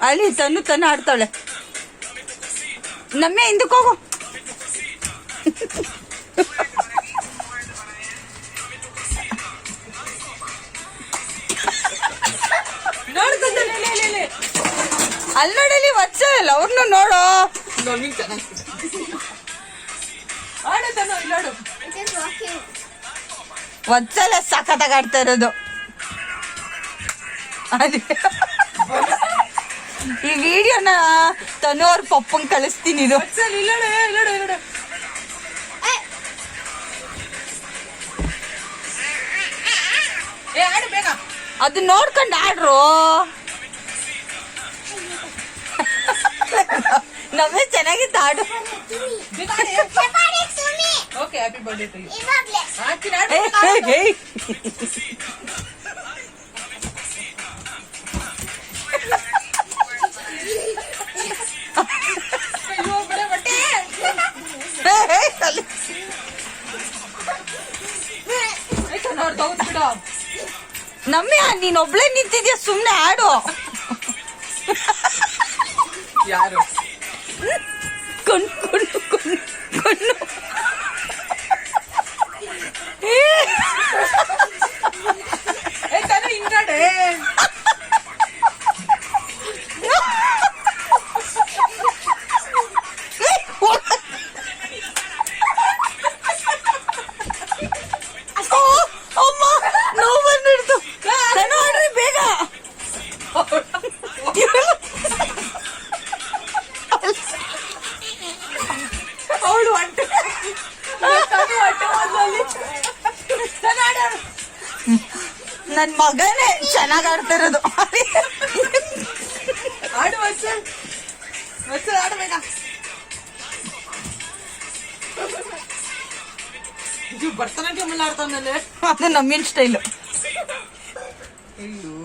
ಅಲ್ಲಿ ತನು ಆಡ್ತಾಳೆ. ನಮ್ಮೆ ಹಿಂದಕ್ಕೆ ಹೋಗು. ಅಲ್ಲಿ ನೋಡಲಿ ವಚ್ಚಲ್ಲ ಅವ್ರನ್ನು ನೋಡು. ವಚ್ಚಲ್ಲ ಸಖತ್ತಾಗಿ ಆಡ್ತಾ ಇರೋದು. ಅದೇ ಈ ವಿಡಿಯೋನ ತನು ಅವ್ರ ಪಪ್ಪಂಗ್ ಕಳಿಸ್ತೀನಿ. ಇದು ಅದು ನೋಡ್ಕೊಂಡು ಆಡ್ರು. ನಮ್ಮೇ ಚೆನ್ನಾಗಿತ್ತು ಆಡು. ನಮ್ಮೆ ನೀನೊಬ್ಳೆ ನಿಂತಿದ್ಯಾ, ಸುಮ್ನೆ ಆಡು. ಯಾರು ಕಣ್ಣು ಹಿಂಗಾಡೆ ಅಮ್ಮ ನೋವು ಬಂದಿಡ್ತು. ತನು ಆಡ್ರಿ ಬೇಗ. ಅವಳು ನನ್ ಮಗನೇ ಚೆನ್ನಾಗ್ ಆಡ್ತಾ ಇರೋದು. ಆಡು ಆಡ್ಬೇಕ. ಭರತನಾಟ್ಯಂ ಎಲ್ಲ ಆಡ್ತಾನೆ. ಅದು ನಮ್ಮಿನ ಸ್ಟೈಲು. ಅಯ್ಯೋ